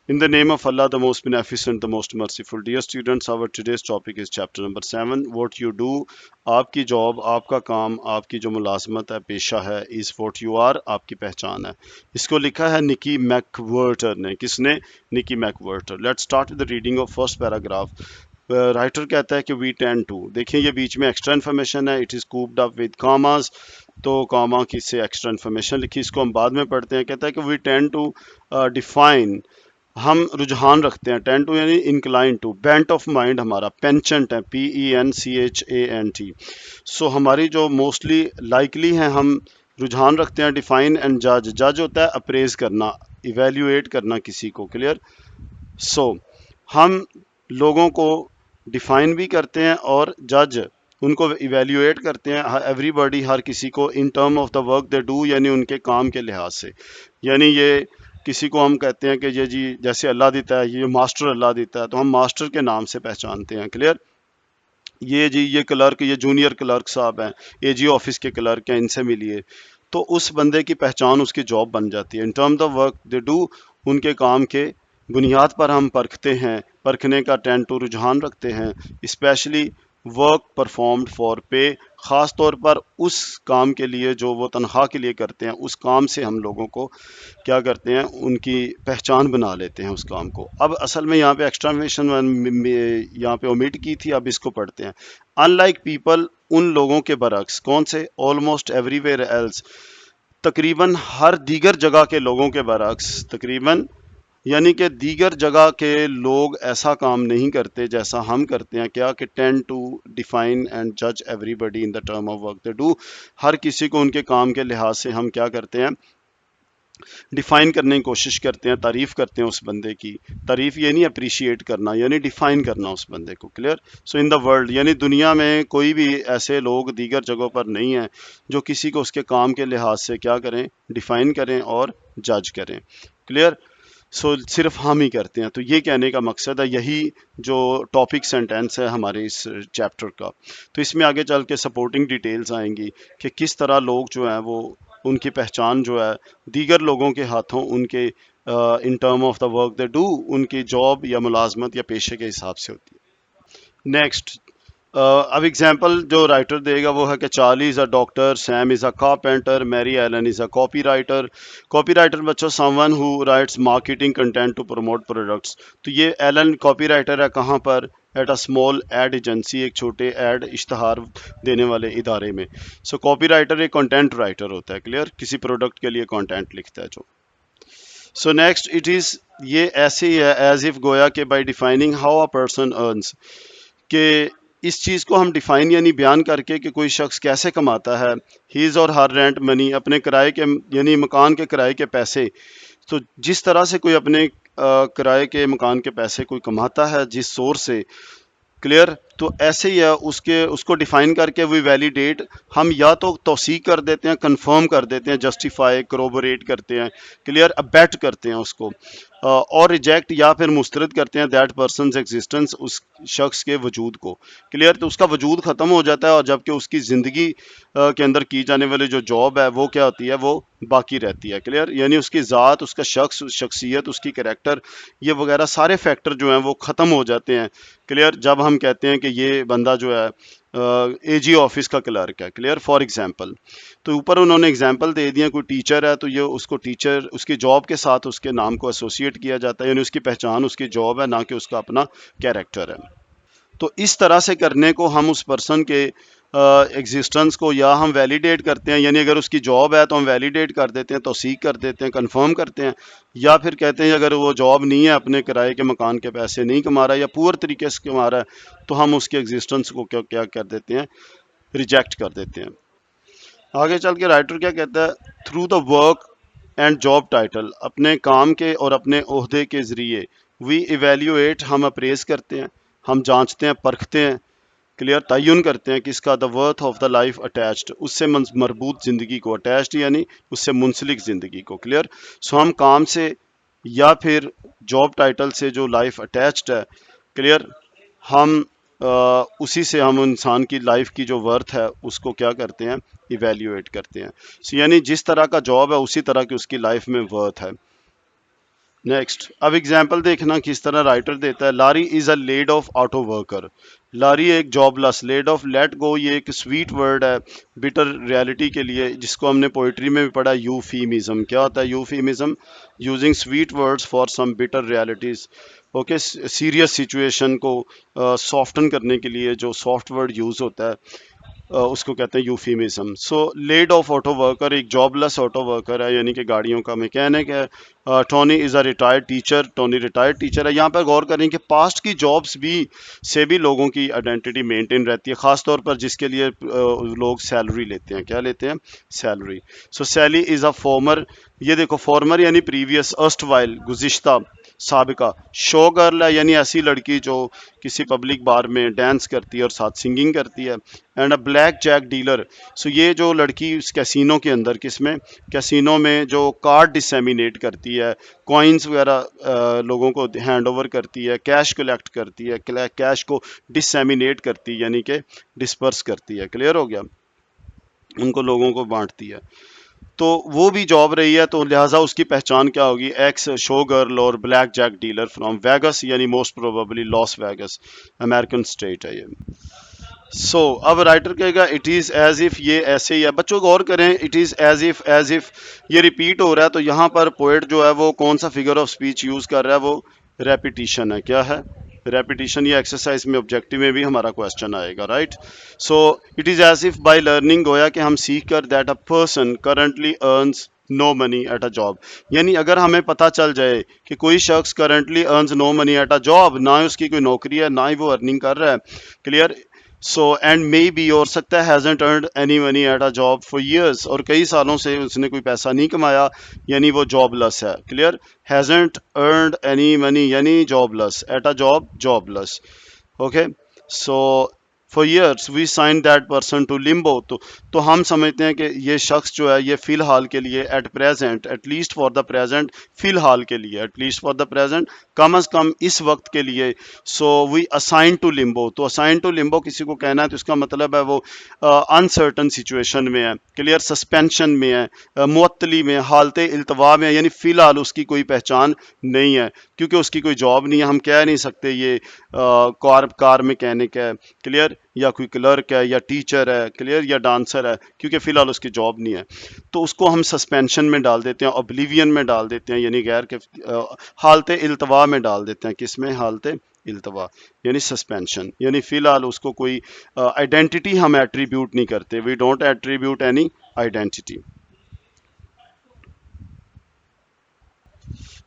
In the name of Allah, the most beneficent, the most merciful. Dear students, our today's topic is chapter number 7. What you do, आपकी job, आपका काम, आपकी जो मुलाजमत है, पेशा है, is what you are, आपकी पहचान है. इसको लिखा है निकी मैकवर्टर ने. किसने? निकी मैकवर्टर. Let's start with the reading of first paragraph. Writer कहता है कि वी टेंड टू, देखिए ये बीच में एक्स्ट्रा इन्फॉर्मेशन है, it is cooped up with commas, तो कॉमा की से एक्स्ट्रा इन्फॉर्मेशन लिखी, इसको हम बाद में पढ़ते हैं. कहता है कि वी टेंड टू डिफाइन, हम रुझान रखते हैं, टेंड टू यानी incline to, bent of mind हमारा, पेंचेंट है, PENCHANT. सो हमारी जो मोस्टली लाइकली हैं, हम रुझान रखते हैं, डिफाइन एंड जज. जज होता है अप्रेज करना, इवेल्युएट करना किसी को. क्लियर? सो हम लोगों को डिफाइन भी करते हैं और जज उनको इवेल्युएट करते हैं, एवरीबॉडी, हर किसी को, in term of the work they do, यानी उनके काम के लिहाज से. यानी ये किसी को हम कहते हैं कि ये जी जैसे अल्लाह देता है, ये मास्टर अल्लाह देता है, तो हम मास्टर के नाम से पहचानते हैं. क्लियर? ये जी ये क्लर्क, ये जूनियर क्लर्क साहब हैं, AG ऑफिस के क्लर्क हैं, इनसे मिलिए, तो उस बंदे की पहचान उसकी जॉब बन जाती है. In term the work they do, उनके काम के बुनियाद पर हम परखते हैं, परखने का टेंड टू रुझान रखते हैं. स्पेशली वर्क परफॉर्म्ड फॉर पे, ख़ास तौर पर उस काम के लिए जो वो तनख्वाह के लिए करते हैं, उस काम से हम लोगों को क्या करते हैं, उनकी पहचान बना लेते हैं उस काम को. अब असल में यहाँ पे एक्सट्रामेशन यहाँ पे ओमिट की थी, अब इसको पढ़ते हैं. अनलाइक पीपल, उन लोगों के बरक्स. कौन से? ऑलमोस्ट एवरीवेयर एल्स, तकरीबन हर दीगर जगह के लोगों के बरक्स. तकरीबन यानी कि दीगर जगह के लोग ऐसा काम नहीं करते जैसा हम करते हैं. क्या? कि टेंड टू डिफाइन एंड जज everybody in the term of work they do, हर किसी को उनके काम के लिहाज से हम क्या करते हैं, डिफाइन करने की कोशिश करते हैं, तारीफ करते हैं उस बंदे की. तारीफ ये नहीं, अप्रिशिएट करना, यानी डिफाइन करना उस बंदे को. Clear? So in the world, यानी दुनिया में कोई भी ऐसे लोग दीगर जगहों पर नहीं हैं जो किसी को उसके काम के लिहाज से क्या करें, डिफाइन करें और जज करें. क्लियर? सो सिर्फ हम ही करते हैं. तो ये कहने का मकसद है, यही जो टॉपिक सेंटेंस है हमारे इस चैप्टर का. तो इसमें आगे चल के सपोर्टिंग डिटेल्स आएंगी कि किस तरह लोग जो हैं वो, उनकी पहचान जो है दीगर लोगों के हाथों, उनके in term of the work they do, उनकी जॉब या मुलाजमत या पेशे के हिसाब से होती है. नेक्स्ट, अब एग्जाम्पल जो राइटर देगा वो है कि Charlie is a doctor, Sam is a carpenter, Mary Allen is a copy writer. Copy writer बच्चों someone who writes marketing content to promote products. तो ये एलन कॉपी राइटर है कहाँ पर? At a small ad agency, एक छोटे ad इश्तहार देने वाले इदारे में. सो कॉपी राइटर एक कंटेंट राइटर होता है. क्लियर? किसी प्रोडक्ट के लिए कंटेंट लिखता है जो. सो नेक्स्ट, इट इज़, ये ऐसे ही है, एज इफ गोया के by defining how a person earns, कि इस चीज़ को हम डिफाइन यानी बयान करके कि कोई शख्स कैसे कमाता है. हीज़ और हर रेंट मनी, अपने किराए के यानी मकान के किराए के पैसे. तो जिस तरह से कोई अपने किराए के मकान के पैसे कोई कमाता है जिस सोर्स से. क्लियर? तो ऐसे ही है, उसके उसको डिफाइन करके वी वैलिडेट, हम या तो तौसीक कर देते हैं, कंफर्म कर देते हैं, जस्टिफाई, करोबोरेट करते हैं. क्लियर? अबैट करते हैं उसको, और रिजेक्ट या फिर मुस्तरद करते हैं दैट पर्सन एग्जिस्टेंस, उस शख्स के वजूद को. क्लियर? तो उसका वजूद ख़त्म हो जाता है, और जबकि उसकी ज़िंदगी के अंदर की जाने वाली जो जॉब है वो क्या होती है, वो बाकी रहती है. क्लियर? यानी उसकी ज़ात, उसका शख्स, शख्सियत, उसकी कैरेक्टर, ये वगैरह सारे फैक्टर जो हैं वो ख़त्म हो जाते हैं. क्लियर? जब हम कहते हैं कि ये बंदा जो है AG ऑफिस का क्लर्क है. क्लियर? फॉर एग्जांपल, तो ऊपर उन्होंने एग्जांपल दे दिया, कोई टीचर है तो ये उसको टीचर, उसकी जॉब के साथ उसके नाम को एसोसिएट किया जाता है, यानी उसकी पहचान उसकी जॉब है, ना कि उसका अपना कैरेक्टर है. तो इस तरह से करने को हम उस पर्सन के एग्जिस्टेंस को या हम वैलिडेट करते हैं, यानी अगर उसकी जॉब है तो हम वैलिडेट कर देते हैं, तौसीक कर देते हैं, कंफर्म करते हैं. या फिर कहते हैं अगर वो जॉब नहीं है, अपने किराए के मकान के पैसे नहीं कमा रहा है या पुअर तरीके से कमा रहा है, तो हम उसके एग्जिस्टेंस को क्या क्या कर देते हैं, रिजेक्ट कर देते हैं. आगे चल के राइटर क्या कहता है, through the work and job title, अपने काम के और अपने ओहदे के ज़रिए, वी इवेल्यूएट, हम अप्रेज करते हैं, हम जांचते हैं, परखते हैं. क्लियर? तयन करते हैं किसका, the worth of the life attached, उससे मरबूत ज़िंदगी को, अटैच्ड यानी उससे मुंसलिक ज़िंदगी को. क्लियर? सो हम काम से या फिर जॉब टाइटल से जो लाइफ अटैच्ड है. क्लियर? हम उसी से हम इंसान की लाइफ की जो वर्थ है उसको क्या करते हैं, इवेल्यूएट करते हैं. सो यानी जिस तरह का जॉब है उसी तरह की उसकी लाइफ में वर्थ है. نیکسٹ اب ایگزامپل دیکھنا کس طرح رائٹر دیتا ہے. Larry is a laid off auto worker. Larry ایک jobless. Laid off let go یہ ایک سویٹ ورڈ ہے بٹر ریالٹی کے لیے جس کو ہم نے پوئٹری میں بھی پڑھا. یوفیمزم کیا ہوتا ہے euphemism? Using sweet words for some bitter realities. Okay serious situation کو سافٹن کرنے کے لیے جو سافٹ ورڈ یوز ہوتا ہے اس کو کہتے ہیں euphemism. So laid off auto worker ایک جاب لیس آٹو ورکر ہے یعنی کہ گاڑیوں کا میکینک ہے. Tony is a retired teacher. Tony retired teacher ہے. یہاں پہ غور کریں کہ پاسٹ کی جابس بھی سے بھی لوگوں کی آئیڈینٹی مینٹین رہتی ہے خاص طور پر جس کے لیے لوگ سیلری لیتے ہیں. کیا لیتے ہیں؟ سیلری. سو سیلی از اے فارمر. یہ دیکھو فارمر یعنی پریویس ارسٹ وائل گزشتہ سابقہ. شو گرل ہے یعنی ایسی لڑکی جو کسی پبلک بار میں ڈانس کرتی ہے اور ساتھ سنگنگ کرتی ہے. And a blackjack dealer. So یہ جو لڑکی اس کیسینو کے اندر کس میں کیسینو میں جو کارڈ ڈسیمینیٹ کرتی ہے کوائنز وغیرہ لوگوں کو ہینڈ اوور کرتی ہے کیش کلیکٹ کرتی ہے کیش کو ڈسیمینیٹ کرتی ہے یعنی کہ ڈسپرس کرتی ہے. کلیئر ہو گیا؟ ان کو لوگوں کو بانٹتی ہے. تو وہ بھی جاب رہی ہے تو لہٰذا اس کی پہچان کیا ہوگی؟ ایکس شو گرل اور black Jack dealer from Vegas یعنی موسٹ پروبیبلی لاس ویگس امریکن اسٹیٹ ہے یہ. سو اب رائٹر کہے گا اٹ از ایز اف. یہ ایسے ہی ہے بچوں غور کریں. اٹ از ایز اف یہ ریپیٹ ہو رہا ہے تو یہاں پر پوئٹ جو ہے وہ کون سا فگر آف اسپیچ یوز کر رہا ہے؟ وہ ریپیٹیشن ہے. کیا ہے؟ ریپیٹیشن. یہ ایکسرسائز میں آبجیکٹیو میں بھی ہمارا کوشچن آئے گا right. So it is as if by learning گویا کہ ہم سیکھ کر that a person currently earns no money at a job. یعنی اگر ہمیں پتہ چل جائے کہ کوئی شخص currently earns no money at a job نہ ہی اس کی کوئی نوکری ہے نہ ہی وہ ارننگ کر رہا ہے. Clear? So and maybe اور سکتا ہے hasn't earned any money at a job for years اور کئی سالوں سے اس نے کوئی پیسہ نہیں کمایا یعنی وہ جاب لیس ہے. Clear? Hasn't earned any money یعنی jobless at a jobless. Okay so for years we sign that person to limbo. تو ہم سمجھتے ہیں کہ یہ شخص جو ہے یہ فی الحال کے لیے at present at least for the present فی الحال کے لیے at least for the present کم از کم اس وقت کے لیے. So we assign to limbo. تو اسائن ٹو لمبو کسی کو کہنا ہے تو اس کا مطلب ہے وہ انسرٹن سچویشن میں ہے. کلیئر؟ سسپینشن میں ہے معطلی میں حالت التوا میں یعنی فی الحال اس کی کوئی پہچان نہیں ہے کیونکہ اس کی کوئی جاب نہیں ہے. ہم کہہ نہیں سکتے یہ کار میکینک ہے. کلیئر؟ یا کوئی کلرک ہے یا ٹیچر ہے. کلیئر؟ یا ڈانسر ہے کیونکہ فی الحال اس کی جاب نہیں ہے. تو اس کو ہم سسپینشن میں ڈال دیتے ہیں اوبلیوین میں ڈال دیتے ہیں یعنی غیر کے حالت التوا میں ڈال دیتے ہیں. کس میں؟ حالت التوا یعنی سسپینشن یعنی فی الحال اس کو کوئی آئیڈینٹی ہم ایٹریبیوٹ نہیں کرتے. We don't attribute any identity.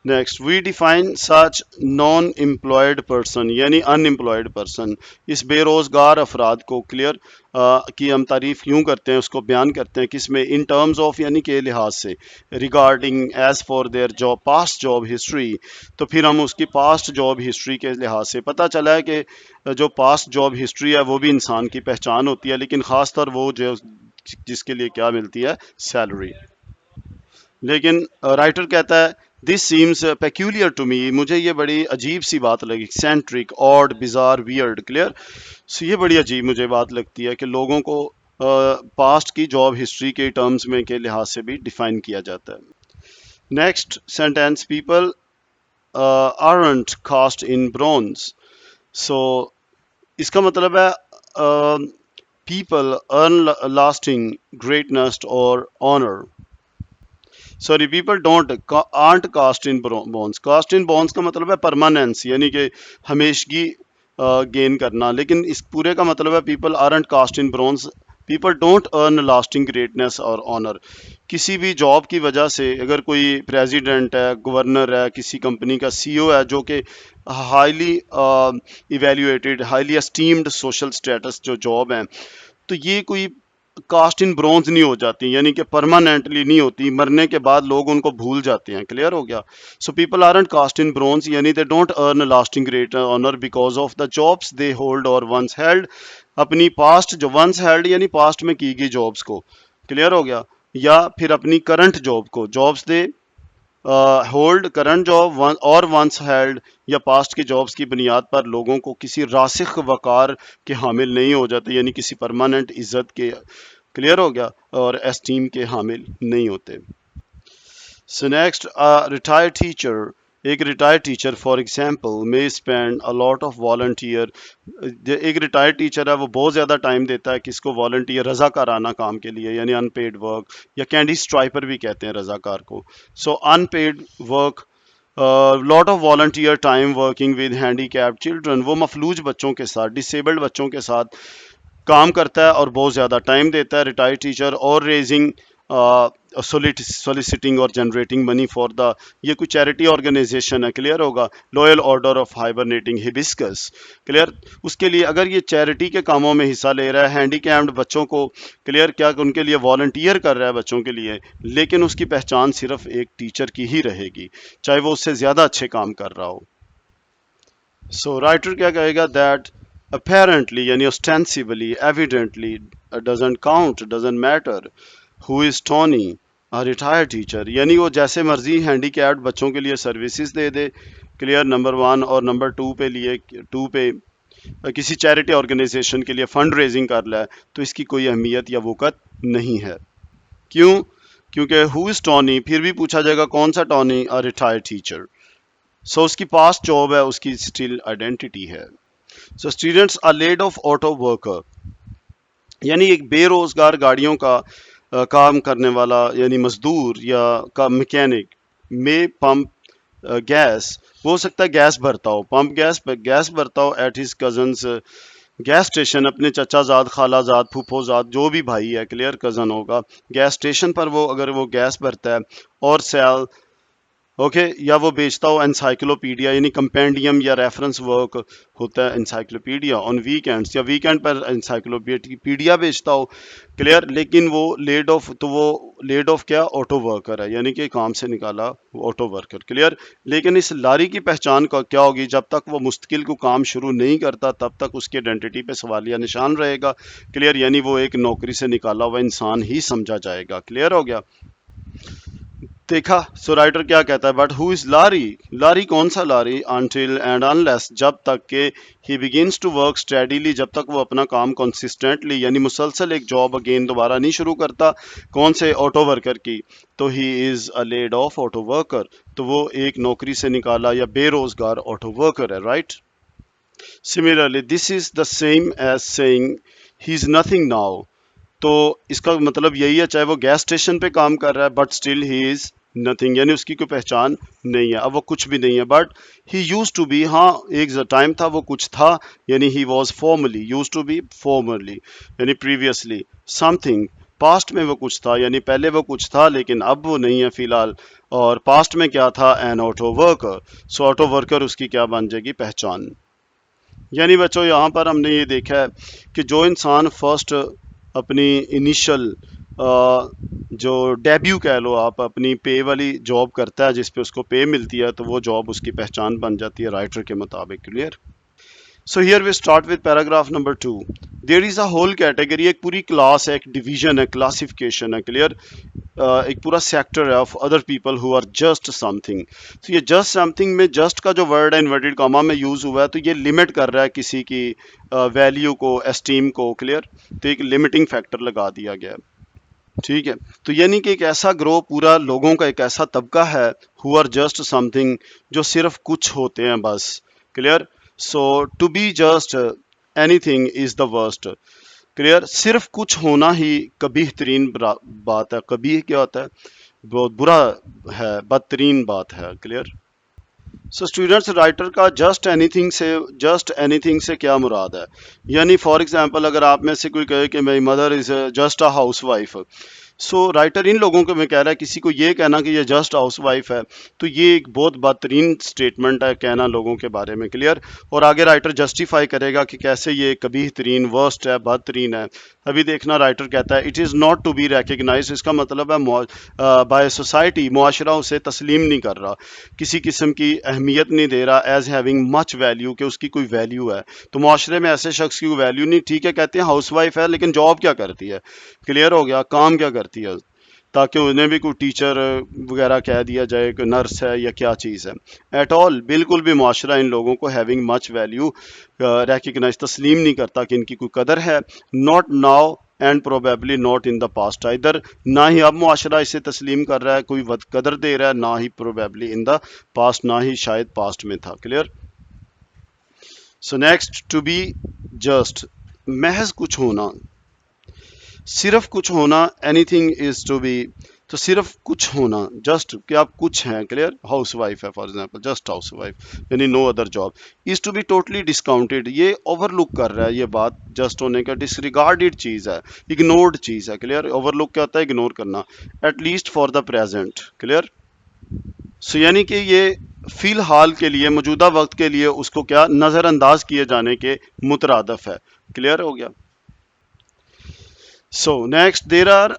Next we define such non employed person یعنی ان امپلائڈ پرسن. اس بے روزگار افراد کو. کلیئر؟ کی ہم تعریف یوں کرتے ہیں اس کو بیان کرتے ہیں کس میں؟ ان ٹرمز آف یعنی کہ لحاظ سے regarding as far their job past job history. تو پھر ہم اس کی پاسٹ جاب ہسٹری کے لحاظ سے پتہ چلا ہے کہ جو پاسٹ جاب ہسٹری ہے وہ بھی انسان کی پہچان ہوتی ہے لیکن خاص طور وہ جو جس کے لیے کیا ملتی ہے؟ سیلری. لیکن رائٹر کہتا ہے this seems peculiar to me. مجھے یہ بڑی عجیب سی بات لگی. Eccentric odd bizarre weird. Clear? So یہ بڑی عجیب مجھے بات لگتی ہے کہ لوگوں کو پاسٹ کی جاب ہسٹری کے ٹرمز میں کے لحاظ سے بھی ڈیفائن کیا جاتا ہے. Next sentence people aren't cast in bronze. So اس کا مطلب ہے پیپل ارن لاسٹنگ گریٹنس اور honour. Sorry people don't aren't cast in bronze. Cast in bronze کا مطلب ہے پرماننس یعنی کہ ہمیشگی گین کرنا لیکن اس پورے کا مطلب ہے people aren't cost in bronze. People don't earn lasting greatness اور آنر. کسی بھی جاب کی وجہ سے اگر کوئی پریزیڈنٹ ہے گورنر ہے کسی کمپنی کا سی او ہے جو کہ highly evaluated highly esteemed social status جو جاب ہیں تو یہ کوئی کاسٹ ان برونز نہیں ہو جاتی یعنی کہ پرماننٹلی نہیں ہوتی. مرنے کے بعد لوگ ان کو بھول جاتے ہیں. کلیئر ہو گیا؟ سو پیپل آرنٹ کاسٹ ان برونز یعنی they don't earn lasting great honour because of the jobs they hold اور ونس ہیلڈ. اپنی پاسٹ جو ونس ہیلڈ یعنی پاسٹ میں کی گئی جابس کو. کلیئر ہو گیا؟ یا پھر اپنی کرنٹ جاب کو. Jobs they hold current job اور ونس ہیلڈ یا پاسٹ کی جابس کی بنیاد پر لوگوں کو کسی راسخ وقار کے حامل نہیں ہو جاتے یعنی کسی پرماننٹ عزت کے. کلیئر ہو گیا؟ اور اسٹیم کے حامل نہیں ہوتے. سو نیکسٹ ریٹائرڈ ٹیچر ایک ریٹائر ٹیچر فار ایگزامپل میں spend a lot of volunteer. ایک ریٹائر ٹیچر ہے وہ بہت زیادہ ٹائم دیتا ہے کس کو والنٹیئر رضا کارانہ کام کے لیے یعنی ان پیڈ ورک یا کینڈی اسٹرائپر بھی کہتے ہیں رضا کار کو. So unpaid work lot of volunteer time working with handicapped children. وہ مفلوج بچوں کے ساتھ ڈسیبلڈ بچوں کے ساتھ کام کرتا ہے اور بہت زیادہ ٹائم دیتا ہے ریٹائر ٹیچر. اور ریزنگ سولیسٹنگ اور جنریٹنگ منی فار دا, یہ کوئی چیریٹی آرگنائزیشن ہے, کلیئر ہوگا. Loyal order of hibernating hibiscus, clear. اس کے لیے اگر یہ چیریٹی کے کاموں میں حصہ لے رہا ہے ہینڈی کیپڈ بچوں کو, کلیئر, کیا ان کے لیے والنٹیئر کر رہا ہے بچوں کے لیے, لیکن اس کی پہچان صرف ایک ٹیچر کی ہی رہے گی چاہے وہ اس سے زیادہ اچھے کام کر رہا ہو. سو رائٹر کیا کہے گا دیٹ apparently یعنی ostensibly evidently doesn't count doesn't matter who is Tony a retired teacher, یعنی وہ جیسے مرضی ہینڈی کیپڈ بچوں کے لیے سروسز دے دے, کلیئر, نمبر 1, اور نمبر 2 پہ کسی چیریٹی آرگنائزیشن کے لیے فنڈ ریزنگ کر لے تو اس کی کوئی اہمیت یا وقت نہیں ہے. کیوں؟ کیونکہ who is Tony پھر بھی پوچھا جائے گا کون سا Tony, a retired teacher. So اس کی پاسٹ جاب ہے, اس کی اسٹل آئیڈینٹی ہے. So students are laid off auto worker یعنی ایک بے روزگار گاڑیوں کا کام کرنے والا یعنی مزدور یا کا میکینک میں پمپ گیس, ہو سکتا ہے گیس بھرتا ہو, پمپ گیس بھرتا ہو at his cousin's gas station, اپنے چچا زاد, خالہ زاد, پھوپھو زاد, جو بھی بھائی ہے, کلیئر, کزن ہوگا, گیس اسٹیشن پر وہ اگر وہ گیس بھرتا ہے. اور سیل اوکے یا وہ بیچتا ہو انسائکلوپیڈیا یعنی کمپینڈیم یا ریفرنس ورک ہوتا ہے انسائکلوپیڈیا آن ویکینڈس یا ویکینڈ پر انسائکلوپیڈیا بیچتا ہو, کلیئر. لیکن وہ لیڈ آف, تو وہ لیڈ آف کیا, آٹو ورکر ہے یعنی کہ کام سے نکالا آٹو ورکر, کلیئر. لیکن اس لاری کی پہچان کیا ہوگی, جب تک وہ مستقل کو کام شروع نہیں کرتا تب تک اس کی آئیڈینٹی پہ سوالیہ نشان رہے گا, کلیئر, یعنی وہ ایک نوکری سے نکالا ہوا انسان ہی سمجھا جائے گا, کلیئر ہو گیا. دیکھا, سو رائٹر کیا کہتا ہے, بٹ ہو از لاری, لاری کون سا لاری, انٹل اینڈ انلیس جب تک کہ ہی بگنس ٹو ورک اسٹیڈیلی جب تک وہ اپنا کام کنسسٹنٹلی یعنی مسلسل ایک جاب اگین دوبارہ نہیں شروع کرتا, کون سے, آٹو ورکر کی, تو he is a laid off auto worker, تو وہ ایک نوکری سے نکالا یا بے روزگار آٹو ورکر ہے, right. Similarly this is the same as saying he is nothing now, تو اس کا مطلب یہی ہے چاہے وہ گیس اسٹیشن پہ کام کر رہا ہے but still he is nothing یعنی اس کی کوئی پہچان نہیں ہے, اب وہ کچھ بھی نہیں ہے. But he used to be, ہاں ایک ٹائم تھا وہ کچھ تھا یعنی he was formally, used to be formerly یعنی پریویسلی, سم تھنگ پاسٹ میں وہ کچھ تھا یعنی پہلے وہ کچھ تھا لیکن اب وہ نہیں ہے فی الحال, اور پاسٹ میں کیا تھا, an auto worker. So auto worker اس کی کیا بن جائے گی, پہچان. یعنی بچوں یہاں پر ہم نے یہ دیکھا ہے کہ جو انسان فرسٹ اپنی انیشل جو ڈیبیو کہہ لو آپ, اپنی پے والی جاب کرتا ہے جس پہ اس کو پے ملتی ہے, تو وہ جاب اس کی پہچان بن جاتی ہے رائٹر کے مطابق, clear. So here we start with paragraph number 2. There is a whole category, ایک پوری کلاس ہے, ایک ڈویژن ہے, کلاسیفیکیشن ہے, کلیئر, ایک پورا سیکٹر ہے of other people who are just something. تو یہ جسٹ سم تھنگ میں جسٹ کا جو ورڈ ہے انورٹیڈ کاما میں یوز ہوا ہے, تو یہ لمٹ کر رہا ہے کسی کی ویلیو کو, اسٹیم کو, کلیئر, تو ایک لمٹنگ فیکٹر لگا دیا گیا ہے, ٹھیک ہے. تو یعنی کہ ایک ایسا گروہ پورا لوگوں کا ایک ایسا طبقہ ہے who are just something جو صرف کچھ ہوتے ہیں بس, clear. So to be just anything is the worst, clear. صرف کچھ ہونا ہی کبیح ترین بات ہے, کبیح کیا ہوتا ہے, بہت برا ہے, بدترین بات ہے, کلیئر. سو اسٹوڈینٹس رائٹر کا جسٹ اینی تھنگ سے کیا مراد ہے, یعنی فار ایگزامپل اگر آپ میں سے کوئی کہے کہ میری mother is just a house wife, so writer in لوگوں کو میں کہہ رہا ہے کسی کو یہ کہنا کہ یہ جسٹ ہاؤس وائف ہے تو یہ ایک بہت بدترین سٹیٹمنٹ ہے کہنا لوگوں کے بارے میں, کلیئر. اور آگے رائٹر جسٹیفائی کرے گا کہ کیسے یہ کبیح ترین, ورسٹ ہے, بدترین ہے. ابھی دیکھنا رائٹر کہتا ہے it is not to be recognise, اس کا مطلب ہے بائی سوسائٹی, معاشرہ اسے تسلیم نہیں کر رہا, کسی قسم کی اہمیت نہیں دے رہا, ایز ہیونگ مچ ویلیو, کہ اس کی کوئی ویلیو ہے. تو معاشرے میں ایسے شخص کی کوئی ویلیو نہیں, ٹھیک ہے کہتے ہیں ہاؤس وائف ہے لیکن جاب کیا کرتی ہے, کلیئر ہو گیا, کام کیا کرتی ہے, تاکہ انہیں بھی کوئی ٹیچر وغیرہ کہہ دیا جائے کہ نرس ہے یا کیا چیز ہے. ایٹ آل, بالکل بھی معاشرہ ان لوگوں کو ہیونگ مچ ویلیو ریکگنائز, تسلیم نہیں کرتا کہ ان کی کوئی قدر ہے. Not now and probably not in the past either, ना ही अब मुआशरा इसे तस्लीम कर रहा है, कोई कदर दे रहा है, ना ही प्रोबेबली इन द पास्ट, ना ही शायद पास्ट में था। Clear. So next, to be just, महज कुछ होना, सिर्फ कुछ होना, एनीथिंग इज टू बी, तो सिर्फ कुछ होना, जस्ट कि आप कुछ हैं। क्लियर। हाउस वाइफ है for example, just housewife, यानी no other job. Is to be totally discounted, ये ओवरलुक कर रहा है, ये बात जस्ट होने का डिसरिगार्डेड चीज है, इग्नोर्ड चीज है। क्लियर। ओवरलुक क्या होता है? इग्नोर करना। At least for the present. Clear. So यानी कि ये फिलहाल के लिए, मौजूदा वक्त के लिए उसको क्या नजरअंदाज किए जाने के मुतरादफ है। क्लियर हो गया। So next, there are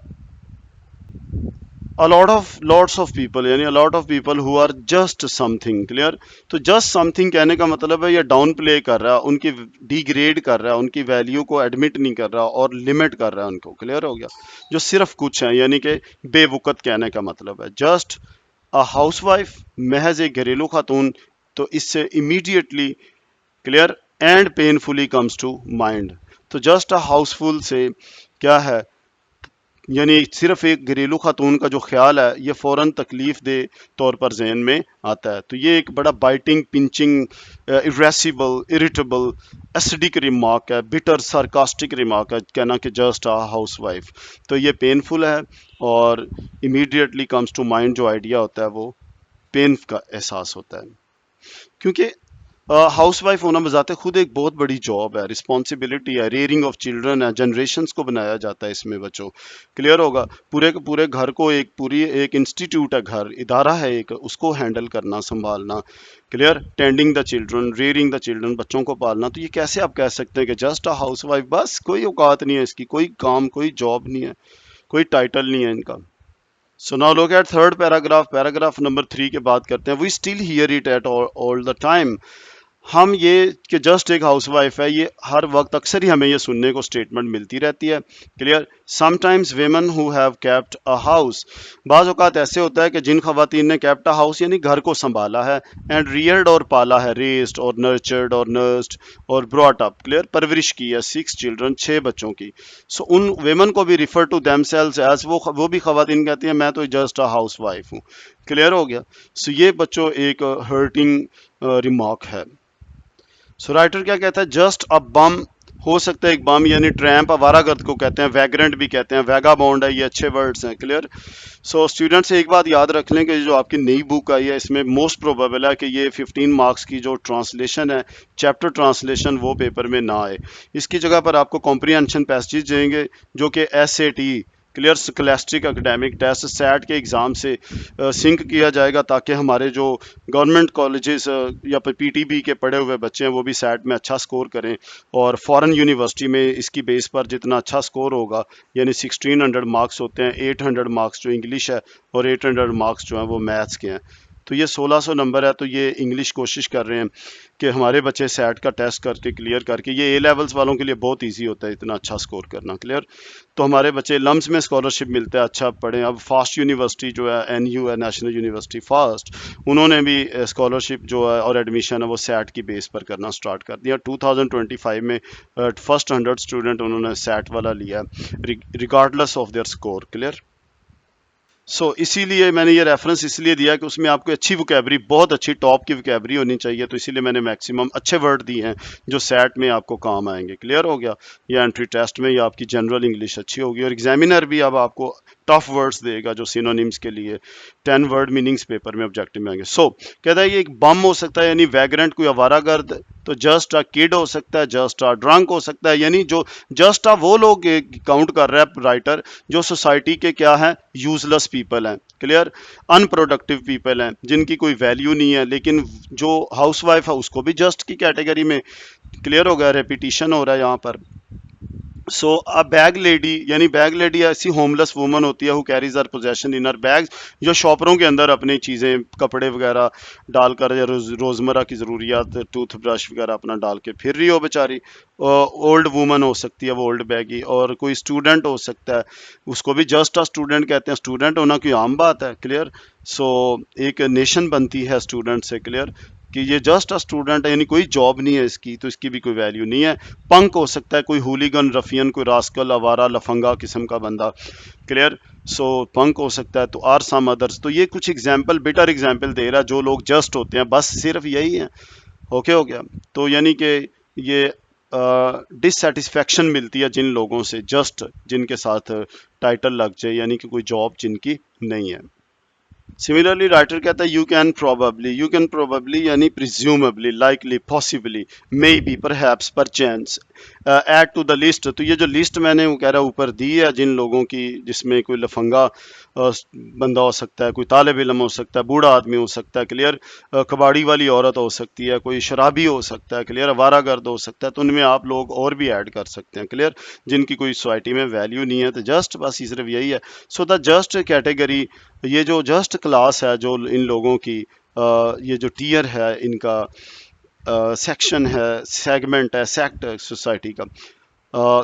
lots of people, यानी a lot of people who are just something। Clear. तो just something कहने का मतलब है ये डाउन प्ले कर रहा है, उनकी डिग्रेड कर रहा है, उनकी वैल्यू को एडमिट नहीं कर रहा और लिमिट कर रहा है उनको। क्लियर हो गया। जो सिर्फ कुछ है, यानी कि बेवकत कहने का मतलब है। जस्ट अ हाउसवाइफ, महज एक घरेलू खातून, तो इससे immediately, clear, and painfully comes to mind. तो जस्ट अ हाउसफुल से क्या है, यानी सिर्फ एक घरेलू खातून का जो ख्याल है ये फ़ौरन तकलीफ दे तौर पर जहन में आता है। तो ये एक बड़ा biting, pinching, इरेसिबल, irritable, acidic remark है, बिटर सार्कास्टिक रिमार्क है कहना कि जस्ट आ हाउस वाइफ। तो ये पेनफुल है और इमीडिएटली कम्स टू माइंड जो आइडिया होता है वो पेन का एहसास होता है। क्योंकि हाउस वाइफ होना बजाते खुद एक बहुत बड़ी जॉब है, रिस्पॉन्सिबिलिटी है, रेयरिंग ऑफ चिल्ड्रन है, जनरेशंस को बनाया जाता है इसमें बच्चों। क्लियर होगा। पूरे के पूरे घर को एक इंस्टीट्यूट है, घर इदारा है एक, उसको हैंडल करना, संभालना। Clear. Tending the children, rearing the children, बच्चों को पालना। तो ये कैसे आप कह सकते हैं कि जस्ट अ हाउस वाइफ, बस कोई औकात नहीं है इसकी, कोई काम, कोई जॉब नहीं है, कोई टाइटल नहीं है इनका। So now look at third paragraph, paragraph number 3 के बात करते हैं। We still hear it at all the time, हम ये कि जस्ट एक हाउसवाइफ है, ये हर वक्त अक्सर ही हमें ये सुनने को स्टेटमेंट मिलती रहती है। Clear. Sometimes women who have kept a house, बाज़ औक़ात ऐसे होता है कि जिन खवातीन ने केप्ट अ हाउस यानी घर को संभाला है, एंड रियर्ड और पाला है, रेस्ड और नर्चर्ड और नर्स्ड और ब्रॉट अप, क्लियर, परवरिश की है, 6 चिल्ड्रन, 6 बच्चों की। सो उन वेमेन को भी रिफर टू देमसेल्व्स एज, वो भी खवातीन कहती हैं मैं तो जस्ट अ हाउस वाइफ हूँ। क्लियर हो गया। सो ये बच्चों एक हर्टिंग रिमार्क है। सो राइटर क्या कहता है? जस्ट अ बम, हो सकता है एक बम, यानी ट्रैम्प, आवारागर्द को कहते हैं, वैग्रेंट भी कहते हैं, वैगाबॉन्ड है, ये अच्छे वर्ड्स हैं। क्लियर। सो स्टूडेंट्स एक बात याद रख लें कि जो आपकी नई बुक आई है इसमें मोस्ट प्रोबेबल है कि ये 15 मार्क्स की जो ट्रांसलेशन है, चैप्टर ट्रांसलेशन, वो पेपर में ना आए। इसकी जगह पर आपको कॉम्प्रीहेंशन पैसेज देंगे जो कि SAT, clear, scholastic academic test, SAT के एग्ज़ाम से सिंक किया जाएगा, ताकि हमारे जो गवर्नमेंट कॉलेजेस या PTB के पढ़े हुए बच्चे हैं वो भी सैट में अच्छा स्कोर करें, और फॉरेन यूनिवर्सिटी में इसकी बेस पर जितना अच्छा स्कोर होगा, यानी 1600 मार्क्स होते हैं, 800 मार्क्स जो इंग्लिश है और 800 मार्क्स जो हैं वो मैथ्स के हैं। तो ये 1600 नंबर है, तो ये इंग्लिश कोशिश कर रहे हैं कि हमारे बच्चे सैट का टेस्ट करके क्लियर करके, ये A लेवल्स वालों के लिए बहुत इजी होता है इतना अच्छा स्कोर करना। क्लियर। तो हमारे बच्चे लम्स में स्कॉलरशिप मिलता है, अच्छा पढ़ें। अब फास्ट यूनिवर्सिटी जो है, NU है, नेशनल यूनिवर्सिटी फास्ट, उन्होंने भी स्कॉलरशिप जो है और एडमिशन है वो सैट की बेस पर करना स्टार्ट कर दिया। 2025 में फर्स्ट 100 स्टूडेंट उन्होंने सैट वाला लिया, regardless of their score. Clear. इसीलिए मैंने ये रेफरेंस इसलिए दिया कि उसमें आपको अच्छी वोकैबरी, बहुत अच्छी टॉप की वोकैबरी होनी चाहिए, तो इसीलिए मैंने मैक्सिमम अच्छे वर्ड दिए हैं जो सैट में आपको काम आएंगे। क्लियर हो गया। या एंट्री टेस्ट में या आपकी जनरल इंग्लिश अच्छी होगी, और एग्जामिनर भी अब आपको टफ वर्ड्स देगा जो सिनोनिम्स के लिए 10 वर्ड मीनिंग्स पेपर में ऑब्जेक्टिव में आएंगे। कहता है ये एक बम हो सकता है, यानी वैग्रेंट, कोई आवारागर्द, तो जस्ट अ किड हो सकता है, जस्ट अ ड्रंक हो सकता है, यानी जो जस्ट अ वो लोग काउंट कर रहा है राइटर जो सोसाइटी के क्या है, यूजलेस पीपल हैं। क्लियर। अनप्रोडक्टिव पीपल हैं जिनकी कोई वैल्यू नहीं है, लेकिन जो हाउसवाइफ है उसको भी जस्ट की कैटेगरी में। क्लियर हो गया। रेपिटिशन हो रहा है यहाँ पर। अ बैग लेडी, यानी बैग लेडी ऐसी होमलेस वुमन होती है who carries her possession in her bag, जो शॉपरों के अंदर अपनी चीज़ें, कपड़े वगैरह डालकर, या रोज़मर्रा की ज़रूरियात, टूथ ब्रश वगैरह अपना डाल के फिर रही हो बेचारी। ओल्ड वुमन हो सकती है वो, ओल्ड बैगी। और कोई स्टूडेंट हो सकता है, उसको भी जस्ट अ स्टूडेंट कहते हैं, स्टूडेंट होना कोई आम बात है। क्लियर। एक नेशन बनती है स्टूडेंट से। क्लियर। کہ یہ جسٹ اے اسٹوڈنٹ ہے یعنی کوئی جاب نہیں ہے اس کی تو اس کی بھی کوئی ویلیو نہیں ہے. پنک ہو سکتا ہے کوئی ہولیگن رفین کوئی راسکل آوارہ لفنگا قسم کا بندہ. کلیئر. سو پنک ہو سکتا ہے. تو آر سم ادرس. تو یہ کچھ ایگزامپل بیٹر ایگزامپل دے رہا جو لوگ جسٹ ہوتے ہیں بس صرف یہی ہے. اوکے ہو گیا. تو یعنی کہ یہ ڈس سیٹسفیکشن ملتی ہے جن لوگوں سے جسٹ جن کے ساتھ ٹائٹل لگ جائے یعنی کہ کوئی جاب جن کی نہیں ہے. سملرلی رائٹر کہتا ہے یو کین پروبیبلی یعنی presumably likely possibly may be perhaps perchance add to the list. تو یہ جو لسٹ میں نے وہ کہہ رہا اوپر دی ہے جن لوگوں کی جس میں کوئی لفنگا بندہ ہو سکتا ہے کوئی طالب علم ہو سکتا ہے بوڑھا آدمی ہو سکتا ہے. کلیئر. کباڑی والی عورت ہو سکتی ہے کوئی شرابی ہو سکتا ہے. کلیئر. آوارہ گرد ہو سکتا ہے. تو ان میں آپ لوگ اور بھی ایڈ کر سکتے ہیں. کلیئر. جن کی کوئی سوسائٹی میں ویلیو نہیں ہے. تو جسٹ بس یہ صرف یہی ہے. سو دا جسٹ کیٹیگری یہ جو جسٹ کلاس ہے جو ان لوگوں کی یہ جو ٹیئر ہے ان کا سیکشن ہے سیگمنٹ ہے سیکٹ سوسائٹی کا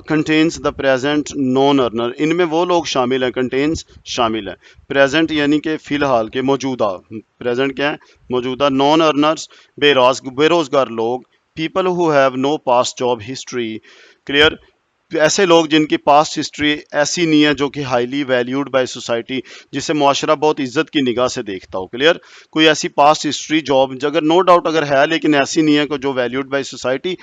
contains the present non earner. ان میں وہ لوگ شامل ہیں کنٹینز شامل ہیں پریزنٹ یعنی کہ فی الحال کے موجودہ. پریزنٹ کیا ہے موجودہ. نان ارنرز بے روزگار لوگ. People who have no past job history. Clear. ایسے لوگ جن کی پاسٹ ہسٹری ایسی نہیں ہے جو کہ ہائیلی ویلیوڈ بائی سوسائٹی جسے معاشرہ بہت عزت کی نگاہ سے دیکھتا ہو. کلیئر. کوئی ایسی پاسٹ ہسٹری جاب اگر نو ڈاؤٹ اگر ہے لیکن ایسی نہیں ہے کہ جو valued by society.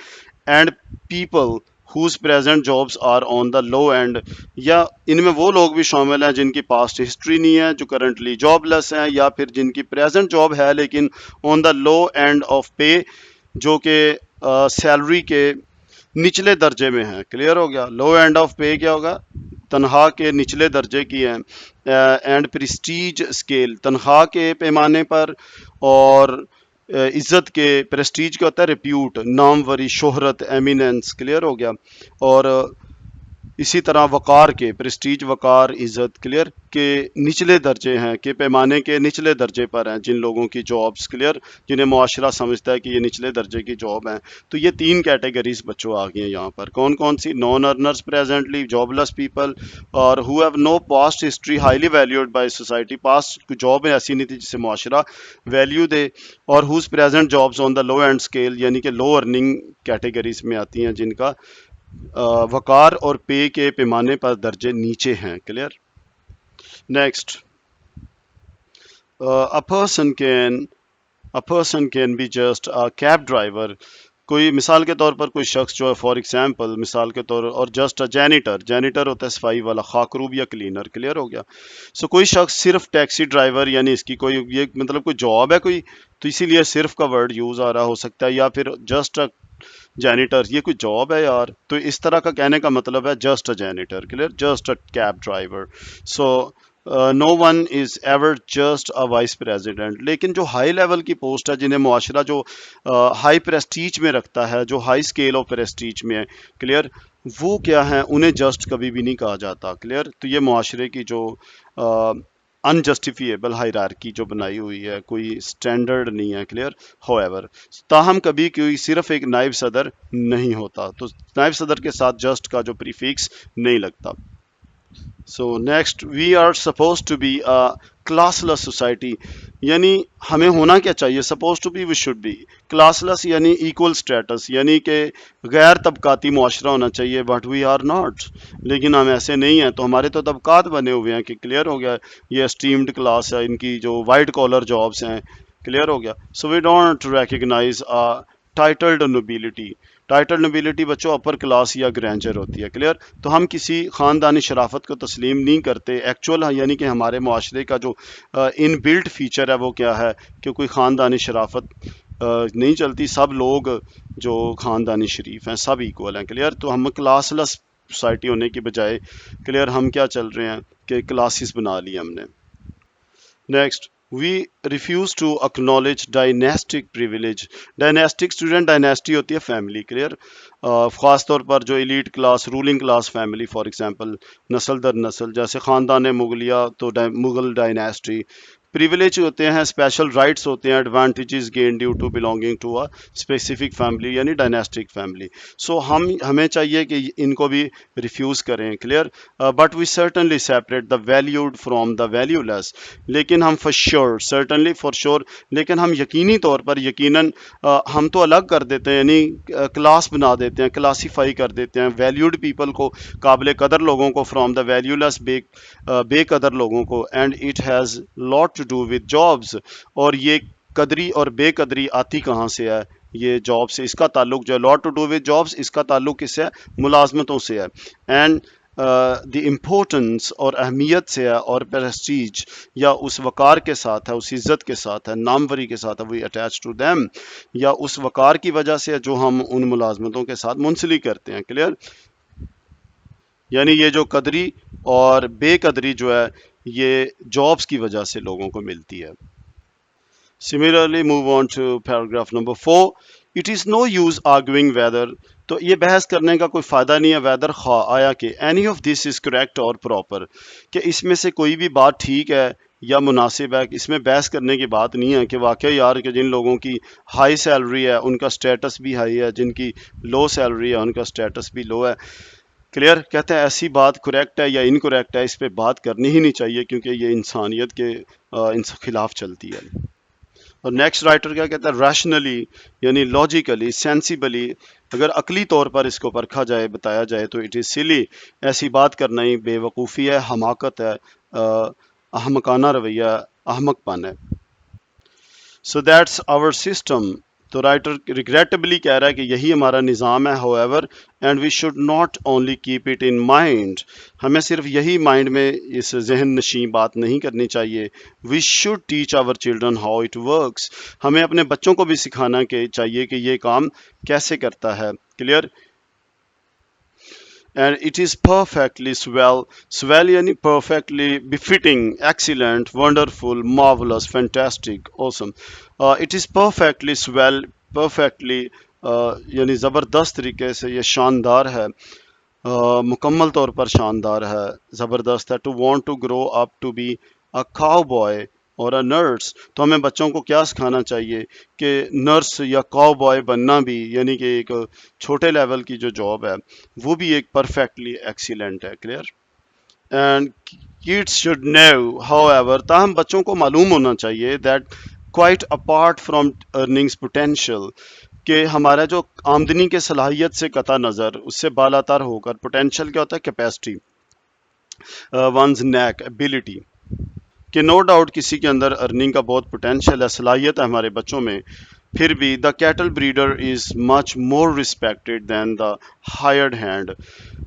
And people whose present jobs are on the low end. یا ان میں وہ لوگ بھی شامل ہیں جن کی پاسٹ ہسٹری نہیں ہے جو کرنٹلی جاب لیس ہیں یا پھر جن کی پریزنٹ جاب ہے لیکن آن the low and of pay جو کہ سیلری کے نچلے درجے میں ہیں. کلیئر ہو گیا. لو اینڈ آف پے کیا ہوگا تنخواہ کے نچلے درجے کی ہیں. اینڈ پریسٹیج اسکیل تنخواہ کے پیمانے پر اور عزت کے پریسٹیج کا ہوتا ہے ریپیوٹ ناموری شہرت ایمیننس. کلیئر ہو گیا. اور اسی طرح وقار کے پریسٹیج وقار عزت کلیئر کے نچلے درجے ہیں کہ پیمانے کے نچلے درجے پر ہیں جن لوگوں کی جابس. کلیئر. جنہیں معاشرہ سمجھتا ہے کہ یہ نچلے درجے کی جاب ہیں. تو یہ تین کیٹیگریز بچوں آ گئی ہیں یہاں پر. کون کون سی؟ Non earners presently jobless people اور who have no past history highly valued by society. Past job ایسی نہیں تھی جسے معاشرہ ویلیو دے. اور whose present jobs on the low end scale یعنی کہ لو ارننگ کیٹیگریز میں آتی ہیں جن کا وقار اور پے کے پیمانے پر درجے نیچے ہیں. Clear. Next. a person can be just a cab driver. کوئی مثال کے طور پر کوئی شخص جو ہے فار ایگزامپل مثال کے طور اور جسٹ جینیٹر ہوتا ہے صفائی والا خاکروب یا کلینر. کلیئر ہو گیا. سو کوئی شخص صرف ٹیکسی ڈرائیور یعنی اس کی کوئی یہ مطلب کوئی جاب ہے کوئی تو اسی لیے صرف کا ورڈ یوز آ رہا ہو سکتا ہے یا پھر جسٹ جینیٹر یہ کوئی جاب ہے یار تو اس طرح کا کہنے کا مطلب ہے just a janitor. Clear. Just a cab driver. So no one is ever just a vice president. لیکن جو ہائی لیول کی پوسٹ ہے جنہیں معاشرہ جو ہائی پریسٹیج میں رکھتا ہے جو ہائی اسکیل آف پریسٹیج میں ہے. کلیئر. وہ کیا ہے انہیں جسٹ کبھی بھی نہیں کہا جاتا. کلیئر. تو یہ معاشرے کی جو انجسٹیفیبل ہائرارکی جو بنائی ہوئی ہے کوئی اسٹینڈرڈ نہیں ہے. کلیئر. ہو ایور تاہم کبھی کوئی صرف ایک نائب صدر نہیں ہوتا تو نائب صدر کے ساتھ جسٹ کا جو پریفکس نہیں لگتا. So next we are suppose to be classless society یعنی ہمیں ہونا کیا چاہیے suppose to be we should be classless یعنی ایکول اسٹیٹس یعنی کہ غیر طبقاتی معاشرہ ہونا چاہیے بٹ وی آر ناٹ. لیکن ہم ایسے نہیں ہیں تو ہمارے تو طبقات بنے ہوئے ہیں کہ کلیئر ہو گیا. یہ اسٹیمڈ کلاس ہے ان کی جو وائٹ کالر جابس ہیں. کلیئر ہو گیا. So we don't recognise titled nobility. Title nobility بچوں اپر کلاس یا گرینجر ہوتی ہے. کلیئر. تو ہم کسی خاندانی شرافت کو تسلیم نہیں کرتے. ایکچول یعنی کہ ہمارے معاشرے کا جو ان بلٹ فیچر ہے وہ کیا ہے کہ کوئی خاندانی شرافت نہیں چلتی. سب لوگ جو خاندانی شریف ہیں سب ایکول ہیں. کلیئر. تو ہم کلاس لیس سوسائٹی ہونے کی بجائے کلیئر ہم کیا چل رہے ہیں کہ کلاسز بنا لی ہم نے. Next we refuse to acknowledge dynastic privilege. Dynastic student dynasty ہوتی ہے فیملی. کلیئر. خاص طور پر جو elite class ruling class family for example نسل در نسل جیسے خاندان مغلیہ تو مغل ڈائنیسٹی प्रिविलेज होते हैं, स्पेशल राइट्स होते हैं, advantages gain due to belonging to a specific family यानी डायनेस्टिक फैमिली. सो हमें चाहिए कि इनको भी रिफ्यूज़ करें. Clear. But we certainly separate the valued from the valueless. लेकिन हम for sure, certainly for sure, लेकिन हम यकीनी तौर पर यकीनन हम तो अलग कर देते हैं, यानी क्लास बना देते हैं, क्लासीफाई कर देते हैं वैल्यूड पीपल को, काबिल कदर लोगों को, फ्रॉम द वैल्यूलेस बेकदर लोगों को. And it has lot to do with jobs. और ये कदरी और बेकदरी आती कहाँ से है? ये जॉब से, इसका ताल्लुक जो है, lot to do with jobs, इसका ताल्लुक किससे है? मुलाजमतों से है. एंड द इम्पोर्टेंस और अहमियत से है, और प्रेस्टीज या उस वकार के साथ है, उस इज़्ज़त के साथ है, नामवरी के साथ है, वी अटैच टू दैम, या उस वकार की वजह से है जो हम उन मुलाजमतों के साथ मुंसलिक करते हैं. क्लियर. यानी ये जो कदरी और बेकदरी जो है, ये जॉब्स की वजह से लोगों को मिलती है. Similarly, move on to paragraph number 4. It is no use arguing whether, तो ये बहस करने का कोई फ़ायदा नहीं है whether खा आया कि any of this is correct or proper, कि इसमें से कोई भी बात ठीक है या मुनासिब है. इसमें बहस करने की बात नहीं है कि वाकई यार कि जिन लोगों की हाई सैलरी है उनका स्टेटस भी हाई है, जिनकी लो सैलरी है उनका स्टेटस भी लो है. क्लियर. कहते हैं ऐसी बात करेक्ट है या इनकरेक्ट है, इस पर बात करनी ही नहीं चाहिए, क्योंकि ये इंसानियत के खिलाफ चलती है. और नेक्स्ट राइटर क्या कहता है? रैशनली यानी लॉजिकली, सेंसिबली, अगर अकली तौर पर इसको परखा जाए, बताया जाए, तो इट इज़ सिली. ऐसी बात करना ही बेवकूफ़ी है, हमाकत है, अहमकाना रवैया, अहमकपन है. So that's our system. तो राइटर रिग्रेटेबली कह रहा है कि यही हमारा निज़ाम है. However, and we should not only keep it in mind, हमें सिर्फ यही माइंड में, इस जहन नशी बात नहीं करनी चाहिए. We should teach our children how it works, हमें अपने बच्चों को भी सिखाना के चाहिए कि ये काम कैसे करता है. Clear. and it is perfectly swell यानी perfectly befitting, excellent, wonderful, marvelous, fantastic, awesome. It is perfectly swell, perfectly यानी ज़बरदस्त तरीके से ये शानदार है, मुकम्मल तौर पर शानदार है, ज़बरदस्त है. To want to grow up to be a cowboy और अ नर्स, तो हमें बच्चों को क्या सिखाना चाहिए कि नर्स या काउ बॉय बनना भी, यानी कि एक छोटे लेवल की जो जॉब है वो भी एक परफेक्टली एक्सीलेंट है. Clear. And kids should know however, ताहम बच्चों को मालूम होना चाहिए that quite apart from earnings potential, कि हमारा जो आमदनी के सलाहियत से कता नज़र, उससे बालातर होकर, पोटेंशियल क्या होता है? कैपेसिटी, वंस नेक, एबिलिटी, कि नो डाउट किसी के अंदर अर्निंग का बहुत पोटेंशियल है, सलाहियत है हमारे बच्चों में, फिर भी the cattle breeder is much more respected than the hired hand.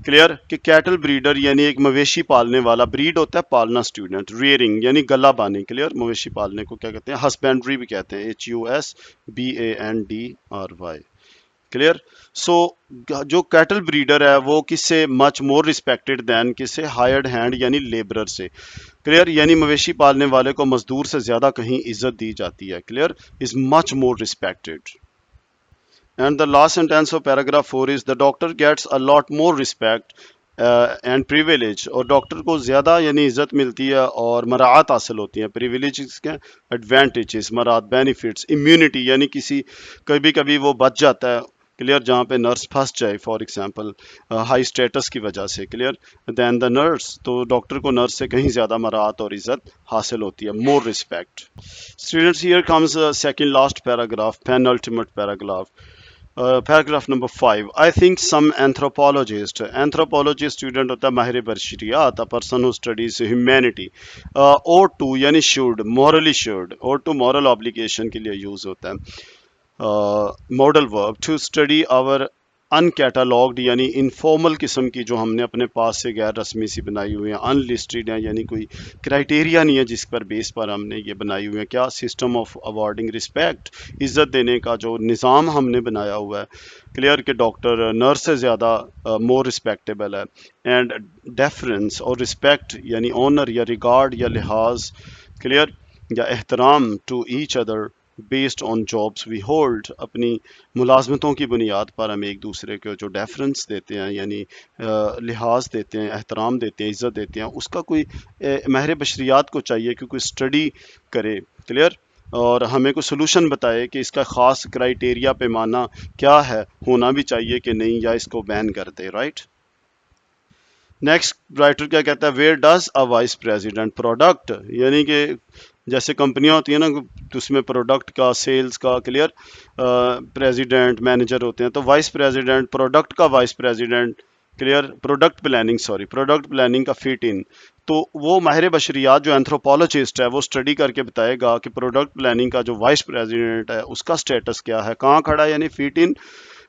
Clear. कि कैटल ब्रीडर यानी एक मवेशी पालने वाला, ब्रीड होता है पालना, स्टूडेंट, रियरिंग यानी गला बानी. क्लियर. मवेशी पालने को क्या कहते हैं? हस्बेंड्री भी कहते हैं, HUSBANDRY. क्लियर. सो जो कैटल ब्रीडर है वो किससे मच मोर रिस्पेक्टेड दैन, किससे? हायर्ड हैंड यानी लेबरर से. क्लियर. यानी मवेशी पालने वाले को मजदूर से ज्यादा कहीं इज्जत दी जाती है. Clear. Is much more respected. And the last sentence of paragraph 4 is the doctor gets a lot more respect and privilege, और डॉक्टर को ज़्यादा यानी इज़्ज़त मिलती है और मराहत हासिल होती है. प्रिविलेज के एडवांटेजेस, मराहत, बेनिफिट्स, इम्यूनिटी यानी किसी कभी कभी वो बच जाता है. क्लियर. जहाँ पे नर्स फंस जाए, फॉर एग्जांपल हाई स्टेटस की वजह से. क्लियर. दैन द नर्स, तो डॉक्टर को नर्स से कहीं ज़्यादा मराहत और इज़्ज़त हासिल होती है, more respect. Students, here comes second last paragraph, penultimate paragraph. Paragraph number 5. I think some anthropologist student होता है माहिर बशरियात, a person who studies humanity, ought to यानी should, morally should, ought to moral obligation के लिए use होता है. Modal verb, to study our uncatalogued यानी informal किस्म की, जो हमने अपने पास से गैर रस्मी सी बनाई हुई है. अनलिस्टेड है यानी कोई क्राइटेरिया नहीं है जिस पर बेस पर हमने ये बनाई हुई है. क्या? सिस्टम ऑफ अवॉर्डिंग रिस्पेक्ट, इज्जत देने का जो निज़ाम हमने बनाया हुआ है. क्लियर. कि डॉक्टर नर्स से ज़्यादा मोर रिस्पेक्टेबल है. एंड डेफरेंस और रिस्पेक्ट यानी ऑनर या रिगार्ड या लिहाज. क्लियर. या एहतराम to each other, based on jobs we hold, अपनी मुलाजमतों की बुनियाद पर हम एक दूसरे को जो डेफरेंस देते हैं, यानी लिहाज देते हैं, एहतराम देते हैं, इज़्ज़त देते हैं, उसका कोई माहिर बशरियात को चाहिए कि कोई स्टडी करे, क्लियर, और हमें कोई सोल्यूशन बताए कि इसका ख़ास क्राइटेरिया पैमाना क्या है, होना भी चाहिए कि नहीं, या इसको बैन कर दे, राइट। नेक्स्ट राइटर क्या कहता है, where does a vice president product, यानी कि जैसे कंपनियां होती हैं ना, तो उसमें प्रोडक्ट का, सेल्स का, क्लियर, प्रेसिडेंट मैनेजर होते हैं, तो वाइस प्रेसिडेंट प्रोडक्ट का vice president, clear, product planning, sorry, product planning का फिट इन, तो वो माहिर बशरियात जो एंथ्रोपोलॉजिस्ट है वो स्टडी करके बताएगा कि प्रोडक्ट प्लानिंग का जो वाइस प्रेसिडेंट है उसका स्टेटस क्या है, कहाँ खड़ा है, यानी फिट इन,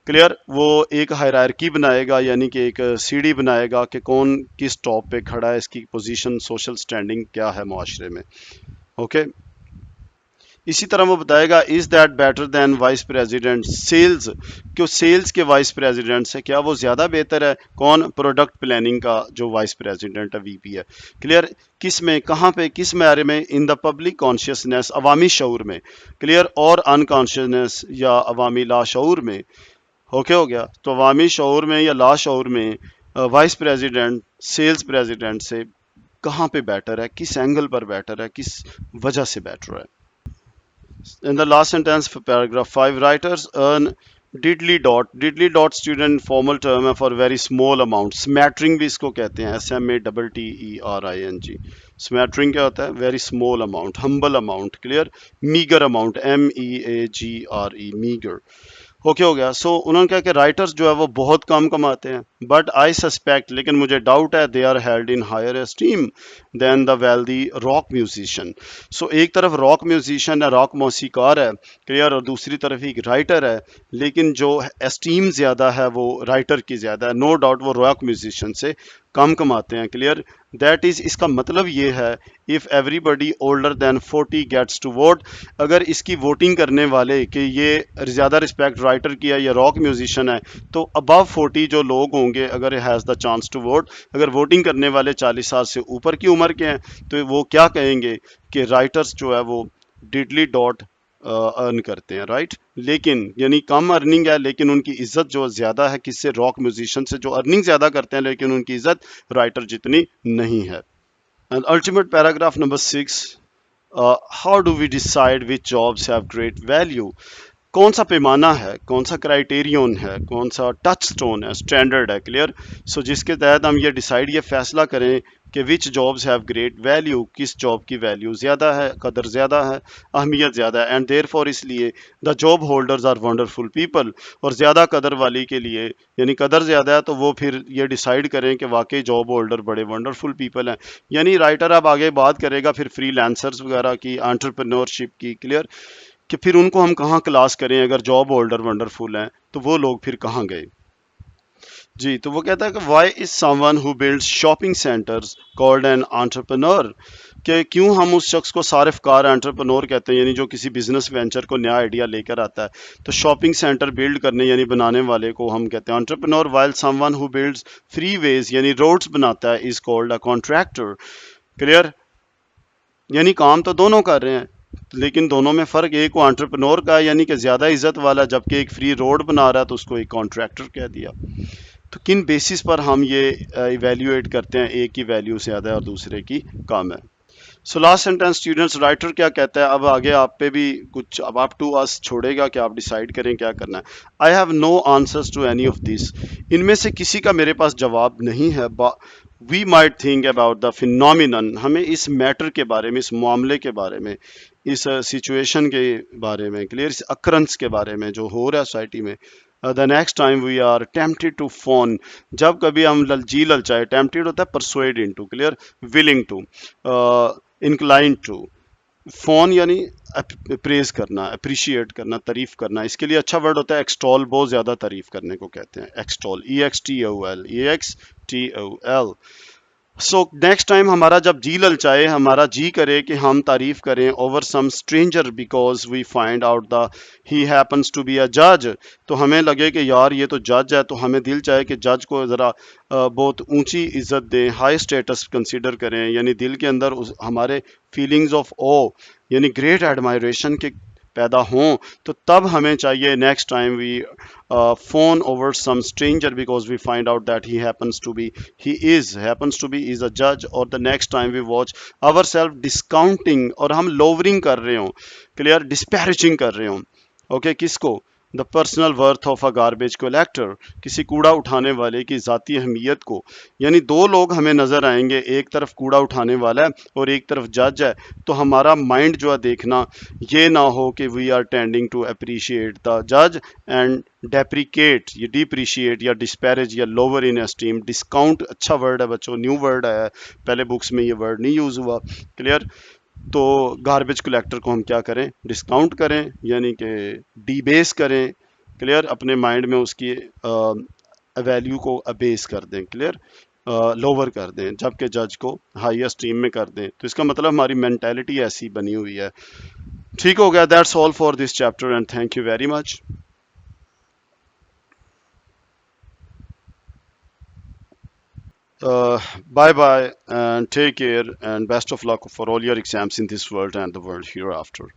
क्लियर, वो एक हायरार्की बनाएगा, यानी कि एक सीढ़ी बनाएगा कि कौन किस टॉप पे खड़ा है, इसकी पोजीशन, सोशल स्टैंडिंग क्या है मुआशरे में, ओके। इसी तरह वो बताएगा, is that better than vice president sales, क्यों सेल्स के वाइस प्रेसिडेंट से क्या वो ज़्यादा बेहतर है, कौन, प्रोडक्ट प्लानिंग का जो वाइस प्रेसिडेंट है, वीपी है, क्लियर, किस में, कहाँ पे, किस मायरे में, इन द पब्लिक कॉन्शियसनेस, अवामी शऊर में, क्लियर, और अनकॉन्शियसनेस या अवामी लाशऊर में, ओके हो गया। तो अवामी शऊर में या लाशऊर में वाइस प्रेसिडेंट सेल्स प्रेसिडेंट से कहाँ पे बेटर है, किस एंगल पर बेटर है, किस वजह से बेटर है। In the last sentence for paragraph 5, writers earn diddly dot, diddly dot student formal term है for very small amount, smattering भी इसको कहते हैं, SMATTERING, smattering क्या होता है, very small amount, humble amount, clear, meager amount, MEAGRE, meager, okay हो गया। सो उन्होंने कहा कि राइटर्स जो है वो बहुत कम कमाते हैं, बट आई सस्पेक्ट, लेकिन मुझे डाउट है, they are held in higher esteem than the wealthy rock musician. So एक तरफ रॉक म्यूजिशियन है, रॉक मौसीकार है, क्लियर, और दूसरी तरफ एक राइटर है, लेकिन जो एस्टीम ज़्यादा है वो राइटर की ज़्यादा है, नो डाउट वो रॉक म्यूजिशियन से कम कमाते हैं, क्लियर, दैट इज़, इसका मतलब ये है, if everybody older than 40 gets to vote, अगर इसकी वोटिंग करने वाले कि ये ज़्यादा रिस्पेक्ट राइटर की है या रॉक म्यूजिशियन है, तो अबव 40 जो लोग होंगे, अगर has the chance to vote, अगर वोटिंग करने वाले 40 साल से ऊपर की उम्र के हैं, तो वो क्या कहेंगे कि राइटर्स जो है वो डिडली डॉट अर्न करते हैं, राइट, लेकिन यानी कम अर्निंग है, लेकिन उनकी इज्जत जो ज़्यादा है, किससे, रॉक म्यूजिशियन से, जो अर्निंग ज़्यादा करते हैं लेकिन उनकी इज्जत राइटर जितनी नहीं है। And ultimate paragraph number 6, how do we decide which jobs have great value, कौन सा पैमाना है, कौन सा क्राइटेरियन है, कौन सा टच स्टोन है, स्टैंडर्ड है, क्लियर, सो जिसके तहत हम ये डिसाइड, ये फैसला करें कि which jobs have great value, किस जॉब की वैल्यू ज़्यादा है, कदर ज़्यादा है, अहमियत ज़्यादा है, एंड देयर फॉर, इसलिए the job holders are wonderful people, और ज़्यादा कदर वाली के लिए, यानी कदर ज़्यादा है तो वो फिर ये डिसाइड करें कि वाकई जॉब होल्डर बड़े वंडरफुल पीपल हैं, यानी राइटर अब आगे बात करेगा फिर फ्रीलांसर्स वगैरह की, एंटरप्रेन्योरशिप की, क्लियर, कि फिर उनको हम कहाँ क्लास करें, अगर जॉब होल्डर वंडरफुल हैं तो वो लोग फिर कहाँ गए। जी, तो वो कहता है कि why is someone who builds shopping centres called an entrepreneur, कि क्यों हम उस शख्स को सारिफकार एंटरप्रेन्योर कहते हैं, यानी जो किसी बिजनेस वेंचर को नया आइडिया लेकर आता है, तो शॉपिंग सेंटर बिल्ड करने यानी बनाने वाले को हम कहते हैं entrepreneur, while someone who builds freeways यानी रोड्स बनाता है is called a contractor, clear, यानी काम तो दोनों कर रहे हैं, लेकिन दोनों में फ़र्क, एक को एंटरप्रेन्योर का है यानी कि ज़्यादा इज्जत वाला, जबकि एक फ्री रोड बना रहा है तो उसको एक कॉन्ट्रैक्टर कह दिया। तो किन बेसिस पर हम ये इवेल्युएट करते हैं, एक की वैल्यू ज़्यादा है और दूसरे की कम है। So last sentence students, writer क्या कहता है, अब आगे आप पे भी कुछ, अब आप टू अस छोड़ेगा कि आप डिसाइड करें क्या करना है। I have no answers to any of this, इनमें से किसी का मेरे पास जवाब नहीं है। We might think about the phenomenon, हमें इस मैटर के बारे में, इस मामले के बारे में, इस सिचुएशन के बारे में, क्लियर, इस अक्रंस के बारे में जो हो रहा है सोसाइटी में, the next time we are tempted to fawn, जब कभी हम जी ललचाए, टेम्पटेड होता है persuade into, clear, willing to, inclined to, fawn यानी प्रेज करना, अप्रिशिएट करना, तारीफ करना, इसके लिए अच्छा वर्ड होता है एक्सटॉल, बहुत ज़्यादा तारीफ करने को कहते हैं extol, EXTOL, EXTOL। So next time हमारा जब जी ललचाए, हमारा जी करे कि हम तारीफ करें over some stranger because we find out the he happens to be a जज, तो हमें लगे कि यार ये तो जज है, तो हमें दिल चाहे कि जज को ज़रा बहुत ऊंची इज्जत दें, हाई स्टेटस कंसीडर करें, यानी दिल के अंदर हमारे फीलिंग्स ऑफ ओ यानी ग्रेट एडमायरेशन के पैदा हों, तो तब हमें चाहिए next time we phone over some stranger because we find out that he is a judge, or the next time we watch ourselves discounting और हम lowering कर रहे हो, क्लियर, disparaging कर रहे हो, ओके, किसको, the personal worth of a garbage collector, किसी कूड़ा उठाने वाले की ज़ाती अहमियत को। यानी दो लोग हमें नज़र आएंगे, एक तरफ कूड़ा उठाने वाला है और एक तरफ जज है, तो हमारा माइंड जो है देखना ये ना हो कि we are tending to appreciate the जज एंड डेप्रिकेट, ये डिप्रिशिएट या डिस्पैरेज या लोअर इन एस्टीम। डिस्काउंट अच्छा वर्ड है बच्चों, न्यू वर्ड है, पहले बुक्स में ये वर्ड नहीं यूज़ हुआ, क्लियर। तो गार्बेज कलेक्टर को हम क्या करें, डिस्काउंट करें, यानी कि डीबेस करें, क्लियर, अपने माइंड में उसकी वैल्यू को अबेस कर दें, क्लियर, लोअर कर दें, जबकि जज को हाई स्टीम में कर दें। तो इसका मतलब हमारी मेंटेलिटी ऐसी बनी हुई है। ठीक हो गया, that's all for this chapter and thank you very much. Bye bye and take care and best of luck for all your exams in this world and the world hereafter.